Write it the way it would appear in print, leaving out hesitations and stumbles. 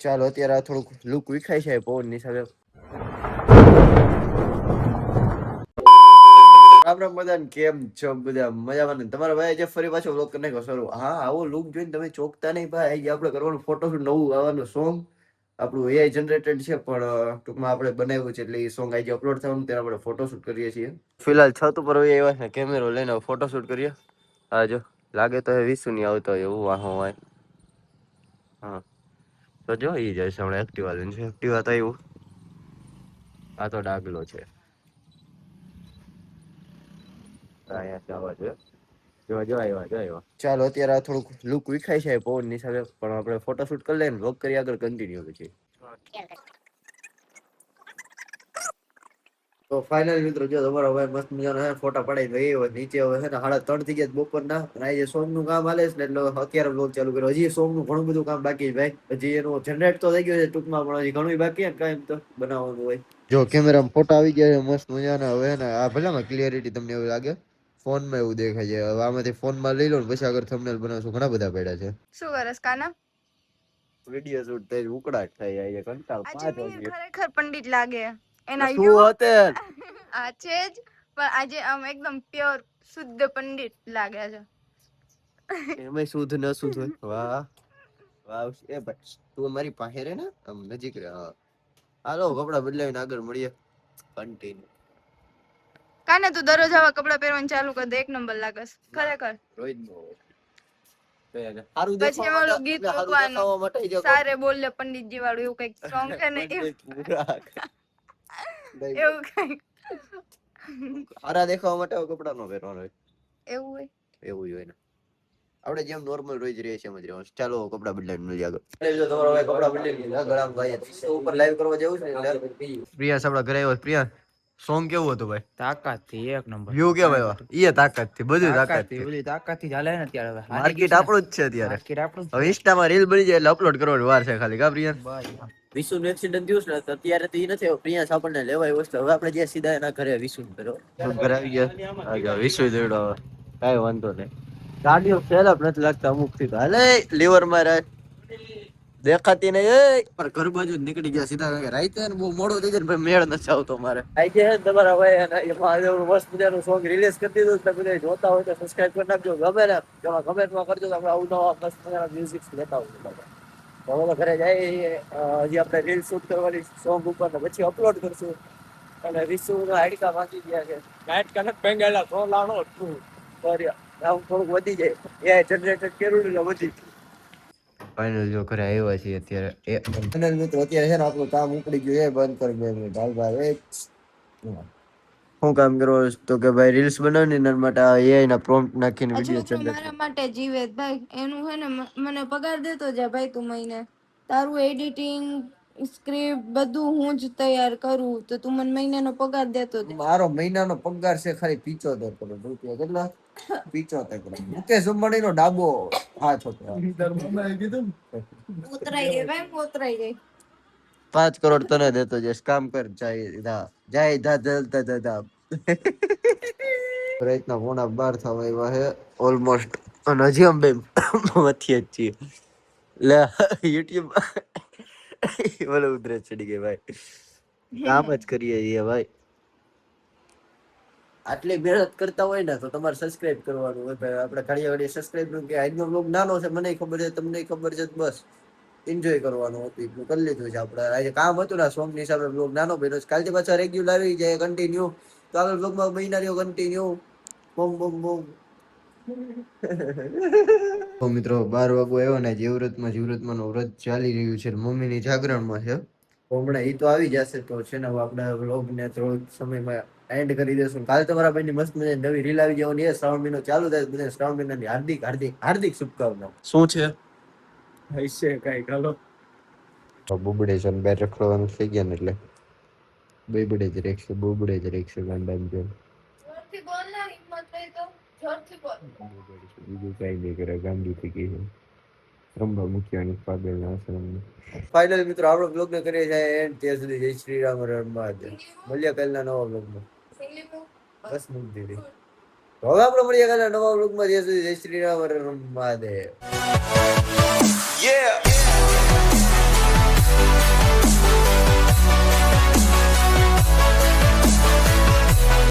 ચાલો અત્યારે આ થોડુંક લુક વિખાય છે પવન ની સાથે. આપણે બધાને કેમ છો? બધા મજામાં? તમારા ભાઈ જે ફરી પાછો વ્લોગ કરી નાખ્યો શરૂ. હા, આવો લુક જોઈને તમે ચોકતા નહીં ભાઈ. આજે આપણે કરવાનું ફોટોશૂટ, નવું આવવાનું સોંગ. આપણું એઆઈ જનરેટેડ છે પણ ટૂંકમાં આપણે બનાવ્યું છે એટલે એ સોંગ આજે અપલોડ થવાનું ત્યારે આપણે ફોટોશૂટ કરીએ છીએ. ફિલહાલ છત ઉપર આવ્યા છે, કેમેરો લઈને ફોટોશૂટ કરીએ. હા જો લાગે તો વિસુ નહીં આવતો એવું વાહો હોય. હા તો જો એ જાય છે હમણાં એક્ટિવા લઈને છે. એક્ટિવા તો એવું આ તો ડાગલો છે. ચાલો અત્યારે આ થોડુંક લુક વિખાય છે પવન ની સાથે પણ આપણે ફોટોશૂટ કરી લઈએ ને વ્લોગ કરી આગળ કન્ટિન્યુ પછી. તો ફાઇનલ મિત્રો જો તમારો ભાઈ મસ્ત મજાના ફોટા પડાઈ ગઈ નીચે હવે છે ને 3:30 થઈ ગયા બપોરના. અને આજે સોંગ નું કામ હાલે છે ને એટલે અત્યારે વ્લોગ ચાલુ કર્યો. હજી સોંગ નું ઘણું બધું કામ બાકી ભાઈ. હજી એનું જનરેટ તો થઈ ગયું છે ટૂંકમાં પણ હજી ઘણું બાકી છે કાંઈ તો બનાવવાનું હોય. જો કેમેરામાં ફોટા આવી ગયા છે મસ્ત મજાના. હવે ને આ ભલામાં ક્લિયરિટી તમને એવું લાગે ફોનમાં એવું દેખાય છે. હવે આમાંથી ફોનમાં લઈ લો ને પછી આગળ થંબનેલ બનાવશું. ઘણા બધા પડ્યા છે. શું કરસ કાના? વિડિયો શૂટ થઈ ઉકળાટ થઈ જાય છે કંટાળ. 5 વાગે ખરેખર પંડિત લાગે. એના શું હોતે આ છે જ પણ આજે આમ એકદમ પ્યોર શુદ્ધ પંડિત લાગે છે. એમાં શુદ્ધ ન શુદ્ધ હોય. વાહ વાહ એ ભાઈ તું મારી પાસે રે ને આમ નજીક રે. હા હાલો કપડા બદલાવીને આગળ મળીએ કન્ટિન્યુ. કાને તું દરરોજ આવા કપડા પહેરવાનું ચાલુ કર દે. એક નંબર લાગસ ખરેખર. રોજ નો પછી ઓલું ગીત મૂકવાનું સારે બોલ પંડિતજી વાળું એવું કઈક સોંગ છે ને એવું કઈક સારા દેખાવા માટે કપડા નો પહેરવાનો હોય. એવું હોય એવું હોય ને આપણે જેમ નોર્મલ રોજ રહીએ છીએ એમ જ રહેવાનું. ચાલો કપડા બદલાઈને મળીએ આગળ. જો તમારો ભાઈ કપડા બદલી લીધા ગળામાં ભાઈ ઉપર લાઈવ કરવા જવું છે ને. પ્રિયાસ આપડા ઘરે આવ્યો. પ્રિયા સોંગ કેવું હતું ભાઈ? તાકાત થી એક નંબર. વ્યૂ કેમ આવ્યા? એ તાકાત થી બધું તાકાત થી બધી તાકાત થી ચાલે ને અત્યારે. માર્કેટ આપણું જ છે અત્યારે. માર્કેટ આપણું હવે ઇન્સ્ટામાં રીલ બની જાય એટલે અપલોડ કરવાની વાર છે ખાલી. કા પ્રિયા વિશુનું એક્સિડન્ટ થયું છે ને અત્યારે તો ઈ નથી. પ્રિયા આપણને લેવાય વસ્તુ. હવે આપણે જે સીધા એના ઘરે વિશુ કરો ઘરે આવી ગયા. વિશુ દેડો કાઈ વાંધો નહીં. ગાડીઓ સેલઅપ નથી લાગતા અમુક થી. હાલે લીવર માં રાખ દેખાતી નહીં. એ પર ઘર બાજુ નીકળી ગયા સીધા. રાઈતે ને બહુ મોડું થઈ જાય ને મેળ નથી આવતો મારે. આઈ છે તમારા ભાઈ અને મહાદેવનું મસ્ત મજાનું સોંગ રિલીઝ કરી દીધું. તમે બધા જોતા હોય તો સબસ્ક્રાઇબ કરી નાખજો. ગમે ને એમાં કમેન્ટમાં કરજો તો આપણે આવું નવા મસ્ત મજાના મ્યુઝિક લેતા હોઈએ. હવે ઘરે જાય હજી આપણે રીલ શૂટ કરવાની સોંગ ઉપર પછી અપલોડ કરશું. અને વિશુના હાડકા ભાંગી ગયા છે. હાડકા નથી ભાંગેલા તો લાણો તું સોરી આમ થોડુંક વધી જાય. એ જનરેટેડ કર્યું એટલે વધી ફાઇનલ જો ઘરે આવ્યા છીએ અત્યારે. એ ફાઇનલ મિત્રો અત્યારે છે ને આપણું કામ ઉપડી ગયું. એ બંધ કરી દે ભાઈ ભાઈ. શું કામ કરો તો કે ભાઈ રીલ્સ બનાવની એના માટે એઆઈ ના પ્રોમ્પ્ટ નાખીને વિડિયો જનરેટ મારા માટે જીવે ભાઈ. એનું હે ને મને પગાર દેતો જા ભાઈ તું મહિને. તારું એડિટિંગ સ્ક્રિપ્ટ બધું હું જ તૈયાર કરું તો તું મને મહિનાનો પગાર દેતો જા. મારો મહિનાનો પગાર છે ખાલી 75 કરોડ રૂપિયા. કેટલા? 75 કરોડ. મુકેશ અંબાણી નો ડાબો હા છોકરા કીધું ઉતરાઈ ગઈ ભાઈ ઉતરાઈ ગઈ. 5 કરોડ તને દેતો જઈશ. કામ કર જાય ધા રાતના 11:15 થવા આવ્યા છે ઓલમોસ્ટ. અને હજી અમે મથીએ જ છીએ. લે યુટ્યુબ બોલો ઉતરે ચડી ગઈ ભાઈ. કામ જ કરીએ છીએ ભાઈ. આટલી મહેનત કરતા હોય ને તો તમારે સબસ્ક્રાઇબ કરવાનું હોય. આપણે ઘડી ઘડી સબસ્ક્રાઇબ કે આજનો બ્લોગ નાનો છે મને ખબર છે તમને ખબર છે બસ એન્જોય કરવાનું હતું એટલું કરી લીધું છે આપણે. આજે કામ હતું ને સોંગ ની હિસાબે બ્લોગ નાનો બન્યો. કાલથી પાછા રેગ્યુલર આવી જાય કન્ટિન્યુ. તો આગળ બ્લોગમાં મહિના રહ્યો કન્ટિન્યુ. બમ બમ બમ તો મિત્રો 12 વાગો આવ્યો ને જીવરતમાં નું વ્રત ચાલી રહ્યું છે. મમ્મી ની જાગરણમાં છે હમણાં એ તો આવી જશે તો છે ને આપણે વ્લોગ ને થોડોક સમયમાં એન્ડ કરી દેશું. કાલે તમારા ભાઈની મસ્ત મજાની નવી રીલ આવી જવાની છે. શ્રાવણ મહિનો ચાલુ થાય બધા શ્રાવણ મહિનાની હાર્દિક હાર્દિક હાર્દિક શુભકામનાઓ. શું છે હશે કઈ કાલો બુબડે છે બે રખડવાનું થઈ ગયા ને એટલે બેબડે જ રેખશે બુબડે જ રેખશે ગાંડા જેમ. જોરથી બોલ ને હિંમત થઈ તો જોરથી બોલ. બીજું કઈ નહીં કરે ગાંડી થઈ ગઈ છે. રંભા મૂકવાની પાગલ ના આશ્રમ. ફાઇનલ મિત્રો આપણો બ્લોગ ને કરીએ જાય એન્ડ. ત્યાં સુધી જય શ્રી રામ હર મહાદેવ. મળીએ કાલના નવા બ્લોગમાં. બસ મૂકી દીધી. હવે આપણે મળીએ કાલના નવા બ્લોગમાં. ત્યાં સુધી જય શ્રી રામ હર મહાદેવ. Yeah.